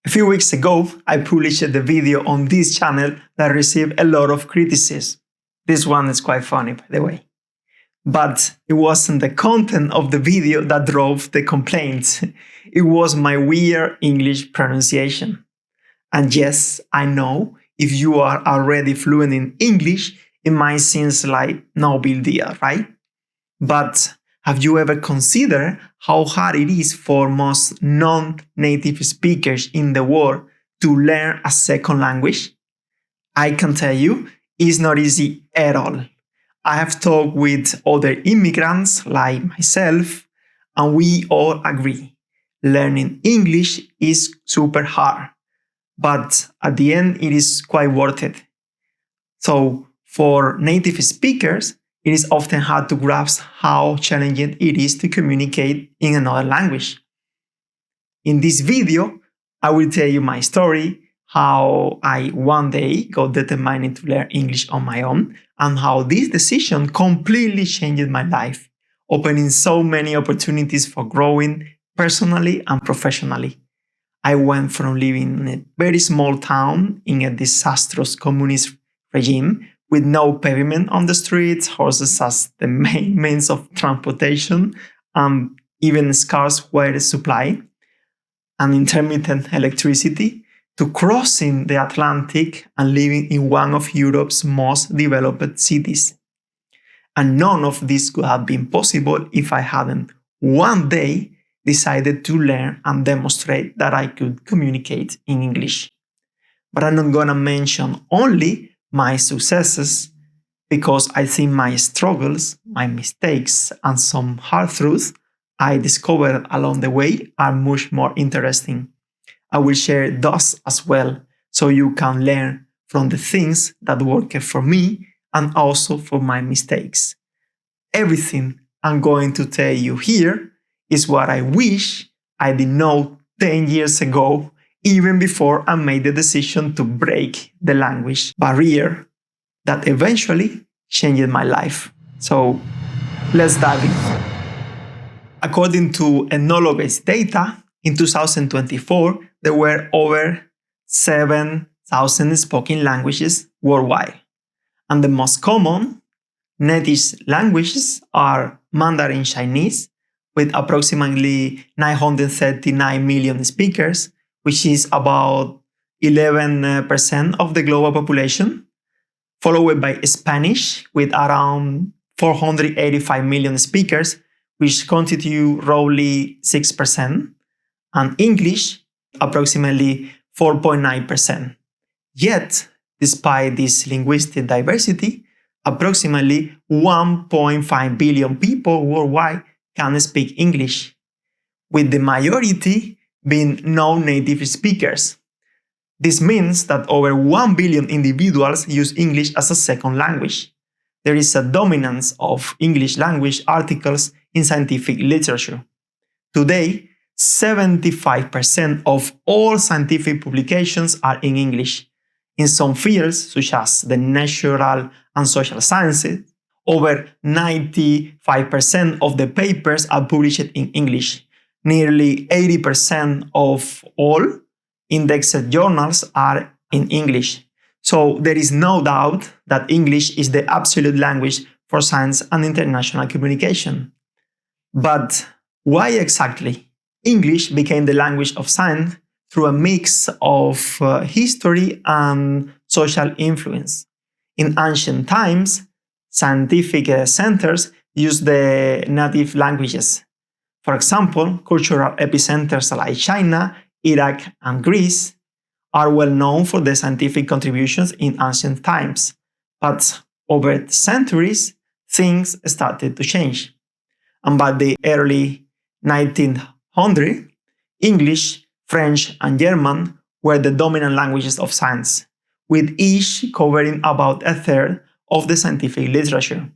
A few weeks ago, I published the video on this channel that received a lot of criticism. This one is quite funny, by the way. But it wasn't the content of the video that drove the complaints. It was my weird English pronunciation. And yes, I know, if you are already fluent in English, it might seem like no big deal, right? But have you ever considered how hard it is for most non-native speakers in the world to learn a second language? I can tell you, it's not easy at all. I have talked with other immigrants like myself, and we all agree, learning English is super hard, but at the end it is quite worth it. So for native speakers, it is often hard to grasp how challenging it is to communicate in another language. In this video, I will tell you my story, how I one day got determined to learn English on my own, and how this decision completely changed my life, opening so many opportunities for growing personally and professionally. I went from living in a very small town in a disastrous communist regime with no pavement on the streets, horses as the main means of transportation, even scarce water supply, and intermittent electricity, to crossing the Atlantic and living in one of Europe's most developed cities. And none of this could have been possible if I hadn't one day decided to learn and demonstrate that I could communicate in English. But I'm not gonna mention only my successes, because I think my struggles, my mistakes, and some hard truths I discovered along the way are much more interesting. I will share those as well, so you can learn from the things that worked for me and also from my mistakes. Everything I'm going to tell you here is what I wish I did know 10 years ago, even before I made the decision to break the language barrier that eventually changed my life. So let's dive in. According to Ethnologue's data, in 2024, there were over 7,000 spoken languages worldwide. And the most common native languages are Mandarin Chinese, with approximately 939 million speakers, which is about 11% of the global population, followed by Spanish with around 485 million speakers, which constitute roughly 6%, and English approximately 4.9%. Yet, despite this linguistic diversity, approximately 1.5 billion people worldwide can speak English, with the majority being non-native speakers. This means that over 1 billion individuals use English as a second language. There is a dominance of English language articles in scientific literature. Today, 75% of all scientific publications are in English. In some fields, such as the natural and social sciences, over 95% of the papers are published in English. Nearly 80% of all indexed journals are in English. So there is no doubt that English is the absolute language for science and international communication. But why exactly? English became the language of science through a mix of history and social influence. In ancient times, scientific centers used the native languages. For example, cultural epicenters like China, Iraq, and Greece are well known for their scientific contributions in ancient times. But over the centuries, things started to change. And by the early 1900s, English, French, and German were the dominant languages of science, with each covering about a third of the scientific literature.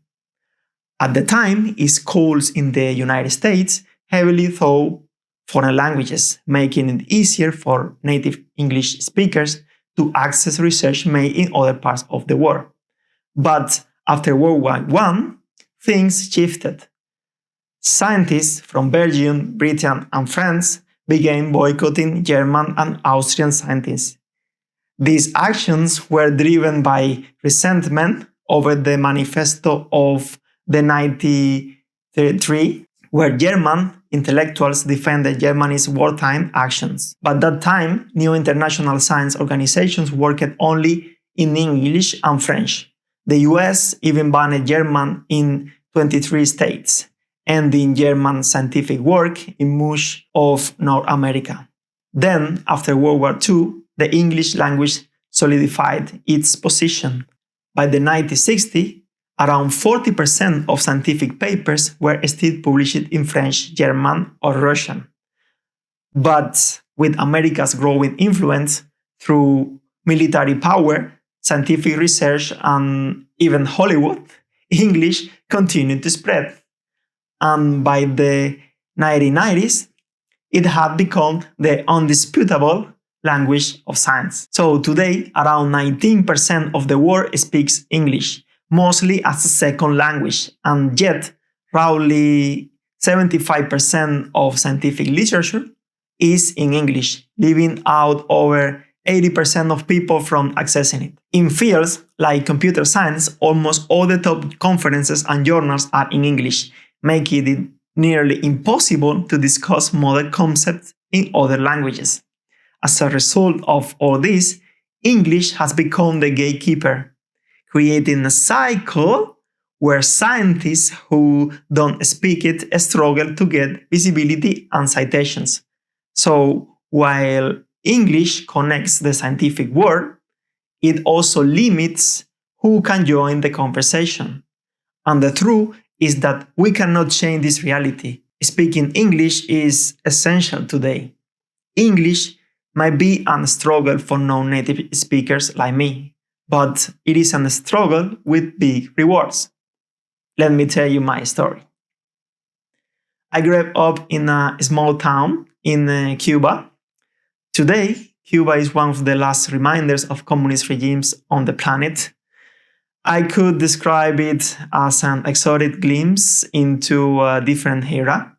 At the time, schools in the United States heavily taught foreign languages, making it easier for native English speakers to access research made in other parts of the world. But after World War I, things shifted. Scientists from Belgium, Britain, and France began boycotting German and Austrian scientists. These actions were driven by resentment over the manifesto of the 1933, where German intellectuals defended Germany's wartime actions. But at that time, new international science organizations worked only in English and French. The US even banned German in 23 states, ending German scientific work in much of North America. Then, after World War II, the English language solidified its position. By the 1960s, around 40% of scientific papers were still published in French, German, or Russian. But with America's growing influence through military power, scientific research, and even Hollywood, English continued to spread. And by the 1990s, it had become the undisputable language of science. So today, around 19% of the world speaks English, mostly as a second language, and yet roughly 75% of scientific literature is in English, leaving out over 80% of people from accessing it. In fields like computer science, almost all the top conferences and journals are in English, making it nearly impossible to discuss modern concepts in other languages. As a result of all this, English has become the gatekeeper, creating a cycle where scientists who don't speak it struggle to get visibility and citations. So, while English connects the scientific world, it also limits who can join the conversation. And the truth is that we cannot change this reality. Speaking English is essential today. English might be a struggle for non-native speakers like me, but it is a struggle with big rewards. Let me tell you my story. I grew up in a small town in Cuba. Today, Cuba is one of the last reminders of communist regimes on the planet. I could describe it as an exotic glimpse into a different era.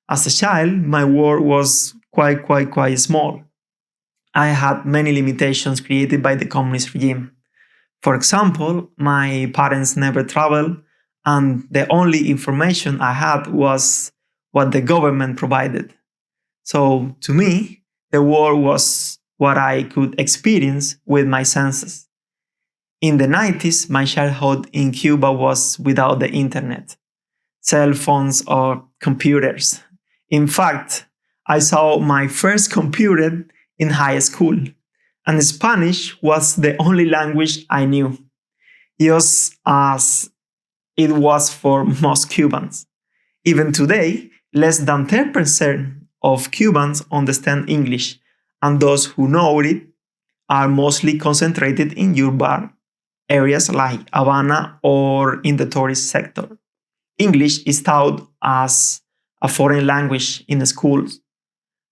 As a child, my world was quite small. I had many limitations created by the communist regime. For example, my parents never traveled, and the only information I had was what the government provided. So, to me, the world was what I could experience with my senses. In the 90s, my childhood in Cuba was without the internet, cell phones, or computers. In fact, I saw my first computer in high school, and Spanish was the only language I knew, just as it was for most Cubans. Even today, less than 10% of Cubans understand English, and those who know it are mostly concentrated in urban areas like Havana or in the tourist sector. English is taught as a foreign language in schools,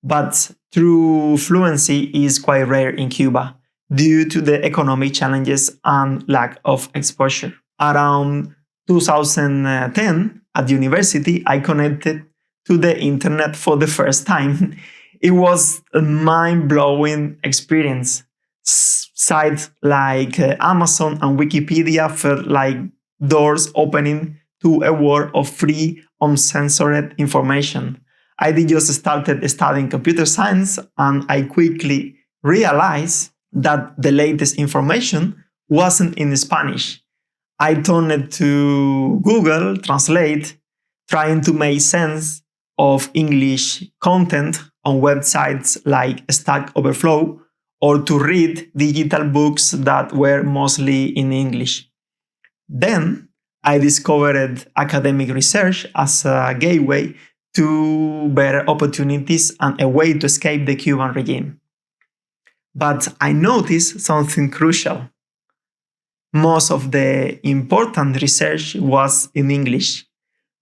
but true fluency is quite rare in Cuba due to the economic challenges and lack of exposure. Around 2010, at university, I connected to the internet for the first time. It was a mind-blowing experience. Sites like Amazon and Wikipedia felt like doors opening to a world of free, uncensored information. I just started studying computer science, and I quickly realized that the latest information wasn't in Spanish. I turned to Google Translate, trying to make sense of English content on websites like Stack Overflow, or to read digital books that were mostly in English. Then I discovered academic research as a gateway to better opportunities and a way to escape the Cuban regime. But I noticed something crucial. Most of the important research was in English.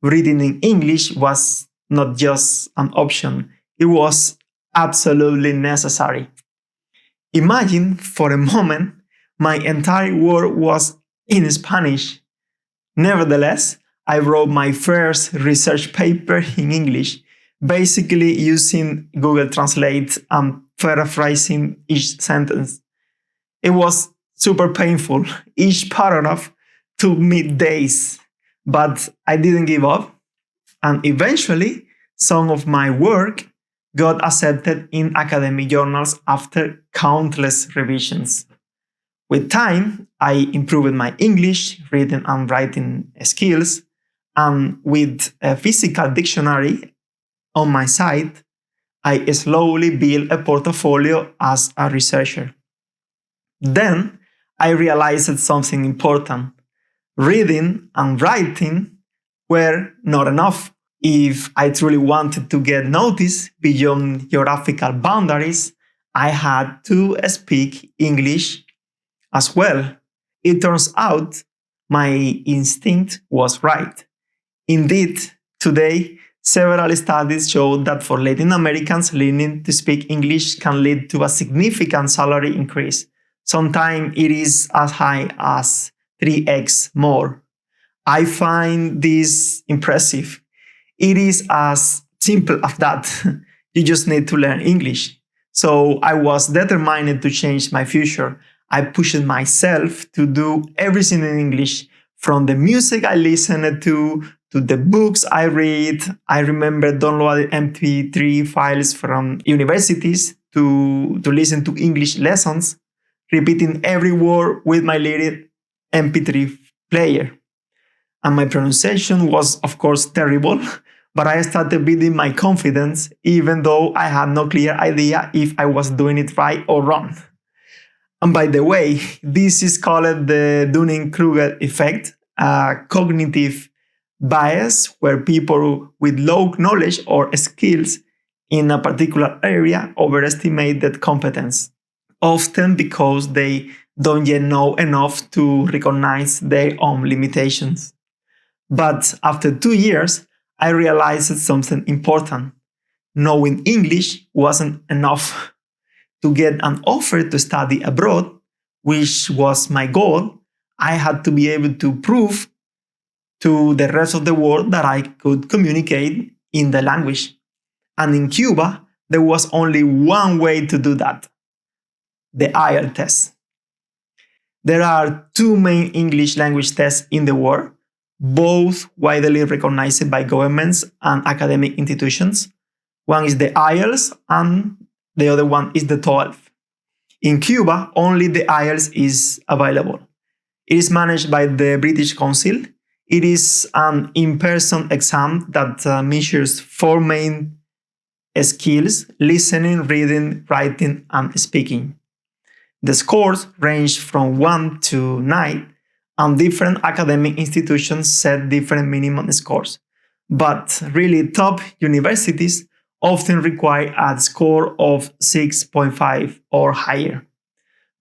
Reading in English was not just an option, it was absolutely necessary. Imagine for a moment my entire world was in Spanish. Nevertheless, I wrote my first research paper in English basically using Google Translate and paraphrasing each sentence. It was super painful. Each paragraph took me days, but I didn't give up. And eventually, some of my work got accepted in academic journals after countless revisions. With time, I improved my English, reading and writing skills, and with a physical dictionary on my side, I slowly built a portfolio as a researcher. Then I realized something important. Reading and writing were not enough. If I truly wanted to get noticed beyond geographical boundaries, I had to speak English as well. It turns out my instinct was right. Indeed, today, several studies show that for Latin Americans, learning to speak English can lead to a significant salary increase. Sometimes it is as high as 3x more. I find this impressive. It is as simple as that. You just need to learn English. So I was determined to change my future. I pushed myself to do everything in English, from the music I listened to the books I read. I remember downloading MP3 files from universities to listen to English lessons, repeating every word with my little MP3 player. And my pronunciation was, of course, terrible, but I started building my confidence, even though I had no clear idea if I was doing it right or wrong. And by the way, this is called the Dunning-Kruger effect, a cognitive bias where people with low knowledge or skills in a particular area overestimate their competence, often because they don't yet know enough to recognize their own limitations. But after 2 years, I realized something important. Knowing English wasn't enough. To get an offer to study abroad, which was my goal, I had to be able to prove to the rest of the world that I could communicate in the language. And in Cuba, there was only one way to do that: the IELTS test. There are two main English language tests in the world, both widely recognized by governments and academic institutions. One is the IELTS and the other one is the TOEFL. In Cuba, only the IELTS is available. It is managed by the British Council. It is an in-person exam that measures four main skills: listening, reading, writing, and speaking. The scores range from 1 to 9, and different academic institutions set different minimum scores. But really, top universities often require a score of 6.5 or higher.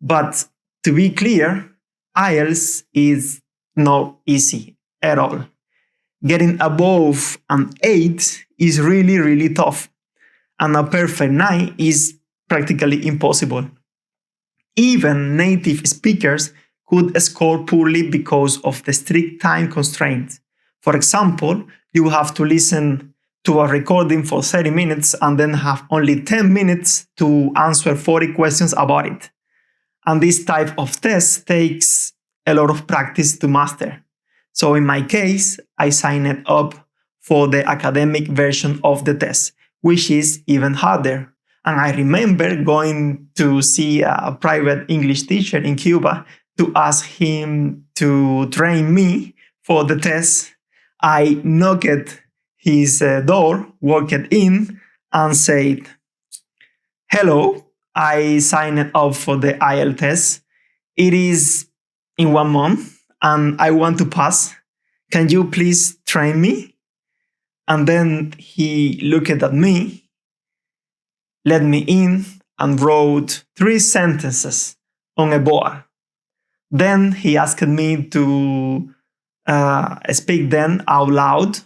But to be clear, IELTS is not easy at all. Getting above an 8 is really, really tough, and a perfect 9 is practically impossible. Even native speakers could score poorly because of the strict time constraints. For example, you have to listen to a recording for 30 minutes and then have only 10 minutes to answer 40 questions about it. And this type of test takes a lot of practice to master. So in my case, I signed up for the academic version of the test, which is even harder. And I remember going to see a private English teacher in Cuba to ask him to train me for the test. I knocked his door, walked in, and said, "Hello, I signed up for the IELTS test. It is in 1 month and I want to pass. Can you please train me?" And then he looked at me, let me in, and wrote 3 sentences on a board. Then he asked me to speak them out loud.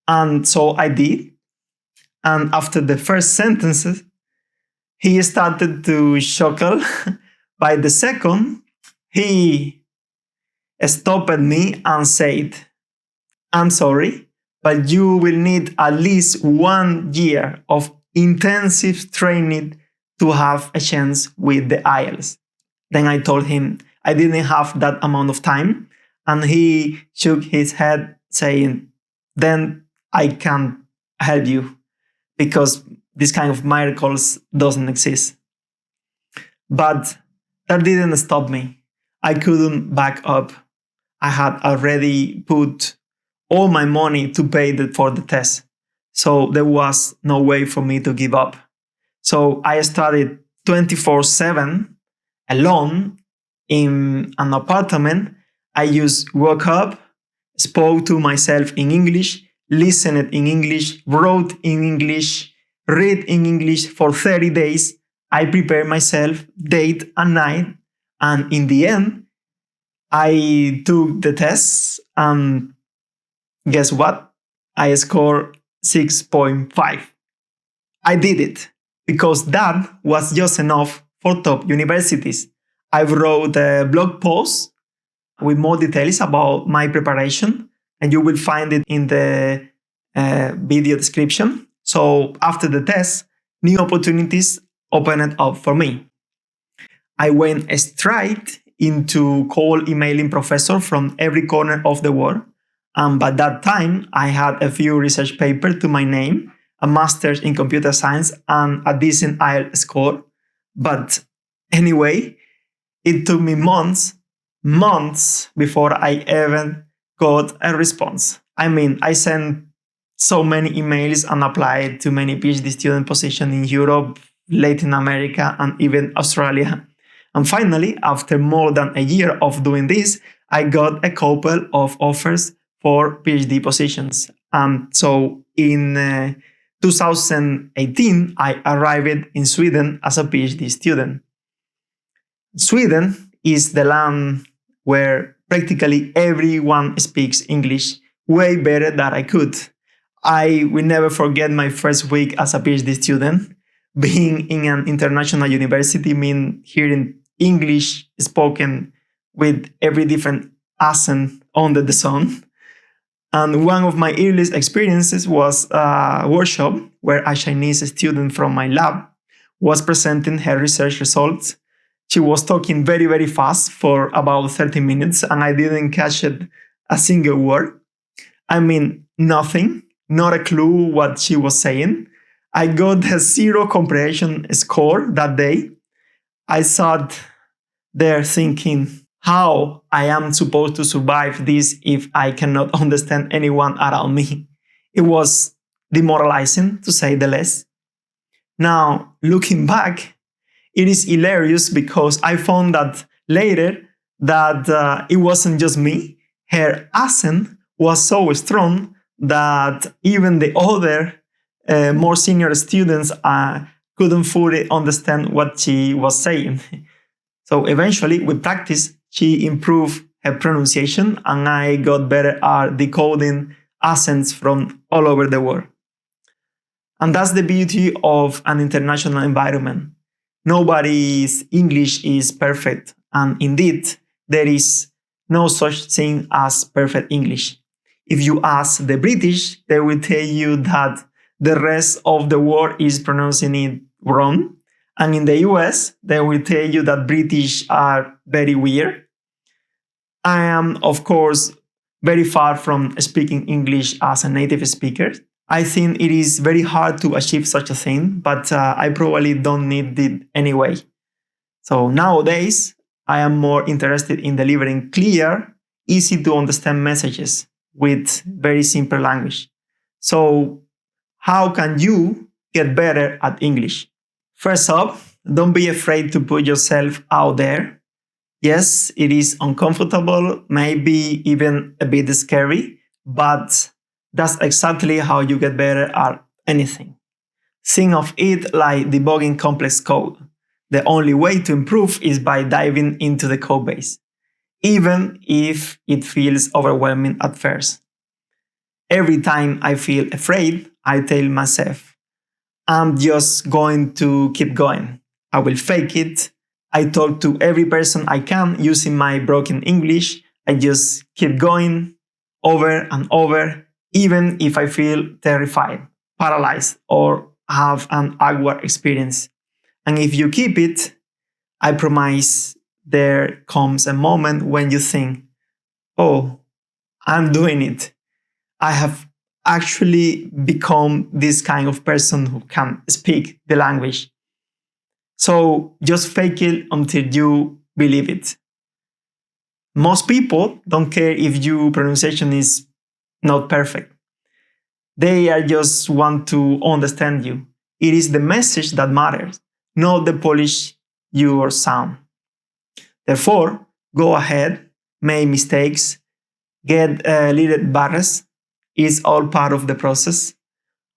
And so I did. And after the first sentences, he started to chuckle. By the second, he stopped me and said, "I'm sorry, but you will need at least 1 year of intensive training to have a chance with the IELTS. Then I told him I didn't have that amount of time, and he shook his head, saying, then I can't help you because this kind of miracles doesn't exist. But that didn't stop me. I couldn't back up. I had already put all my money to pay for the test. So there was no way for me to give up. So I studied 24/7 alone in an apartment. I just woke up, spoke to myself in English, listened in English, wrote in English, read in English for 30 days. I prepared myself day and night. And in the end, I took the tests, and guess what? I scored 6.5. I did it because that was just enough for top universities. I wrote a blog post with more details about my preparation, and you will find it in the video description. So after the test, new opportunities opened up for me. I went straight into cold emailing professors from every corner of the world. And by that time, I had a few research papers to my name, a master's in computer science, and a decent IELTS score. But anyway, it took me months before I even got a response. I mean, I sent so many emails and applied to many PhD student positions in Europe, Latin America, and even Australia. And finally, after more than a year of doing this, I got a couple of offers for PhD positions. So in 2018, I arrived in Sweden as a PhD student. Sweden is the land where practically everyone speaks English way better than I could. I will never forget my first week as a PhD student. Being in an international university means hearing English spoken with every different accent under the sun. And one of my earliest experiences was a workshop where a Chinese student from my lab was presenting her research results. She was talking very, very fast for about 30 minutes, and I didn't catch it a single word. I mean, nothing, not a clue what she was saying. I got a 0 comprehension score that day. I sat there thinking how I am supposed to survive this if I cannot understand anyone around me. It was demoralizing, to say the least. Now, looking back, it is hilarious because I found that later that it wasn't just me. Her accent was so strong that even the other more senior students couldn't fully understand what she was saying. So eventually, with practice, she improved her pronunciation, and I got better at decoding accents from all over the world. And that's the beauty of an international environment. Nobody's English is perfect, and indeed, there is no such thing as perfect English. If you ask the British, they will tell you that the rest of the world is pronouncing it wrong. And in the US, they will tell you that British are very weird. I am, of course, very far from speaking English as a native speaker. I think it is very hard to achieve such a thing, but I probably don't need it anyway. So nowadays, I am more interested in delivering clear, easy to understand messages with very simple language. So how can you get better at English? First up, don't be afraid to put yourself out there. Yes, it is uncomfortable, maybe even a bit scary, but that's exactly how you get better at anything. Think of it like debugging complex code. The only way to improve is by diving into the code base, even if it feels overwhelming at first. Every time I feel afraid, I tell myself, I'm just going to keep going. I will fake it. I talk to every person I can using my broken English. I just keep going over and over even if I feel terrified, paralyzed, or have an awkward experience. And if you keep it, I promise there comes a moment when you think, oh, I'm doing it. I have actually become this kind of person who can speak the language. So just fake it until you believe it. Most people don't care if your pronunciation is not perfect. They are just want to understand you. It is the message that matters, not the polish your sound. Therefore, go ahead, make mistakes, get a little embarrassed. It's all part of the process.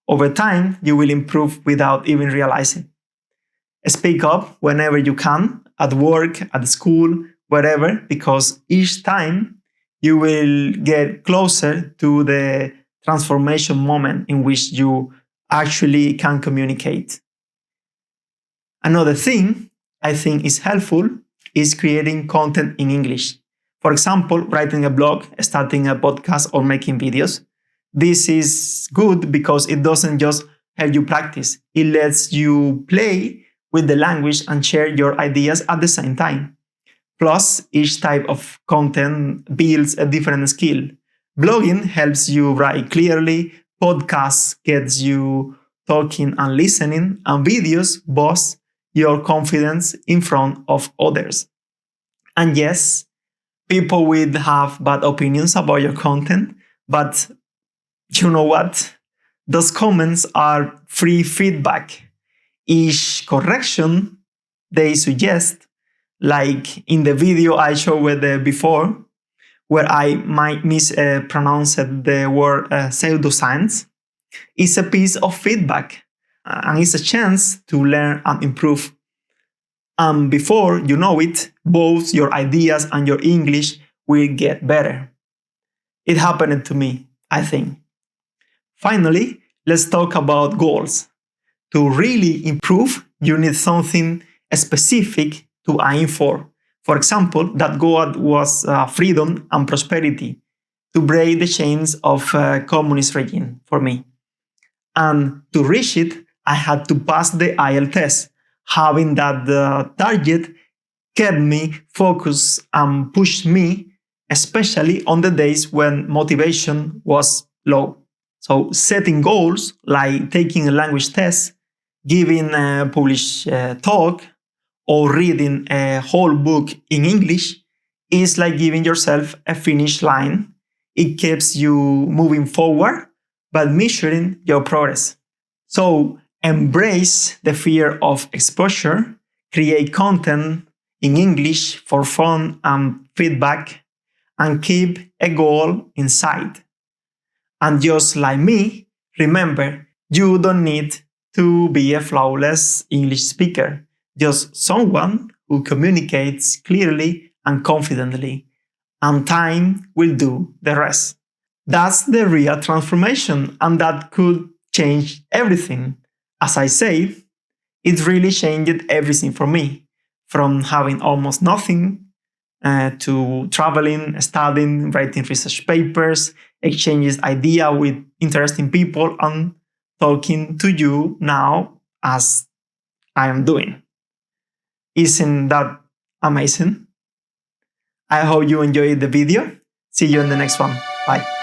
Over time, you will improve without even realizing. Speak up whenever you can, at work, at school, wherever, because each time you will get closer to the transformation moment in which you actually can communicate. Another thing I think is helpful is creating content in English. For example, writing a blog, starting a podcast, or making videos. This is good because it doesn't just help you practice, it lets you play with the language and share your ideas at the same time. Plus, each type of content builds a different skill. Blogging helps you write clearly, podcasts gets you talking and listening, and videos boost your confidence in front of others. And yes, people will have bad opinions about your content, but you know what? Those comments are free feedback. Each correction they suggest, like in the video I showed before, where I might mispronounce the word pseudoscience, is a piece of feedback and it's a chance to learn and improve. And before you know it, both your ideas and your English will get better. It happened to me, I think. Finally, let's talk about goals. To really improve, you need something specific to aim for. For example, that goal was freedom and prosperity, to break the chains of communist regime for me. And to reach it, I had to pass the IELTS test. Having that target kept me focused and pushed me, especially on the days when motivation was low. So setting goals like taking a language test, giving a published talk, or reading a whole book in English is like giving yourself a finish line. It keeps you moving forward, but measuring your progress. So embrace the fear of exposure, create content in English for fun and feedback, and keep a goal in sight. And just like me, remember, you don't need to be a flawless English speaker, just someone who communicates clearly and confidently, and time will do the rest. That's the real transformation, and that could change everything. As I say, it really changed everything for me, from having almost nothing to traveling, studying, writing research papers, exchanges idea with interesting people, and talking to you now as I am doing. Isn't that amazing? I hope you enjoyed the video. See you in the next one. Bye.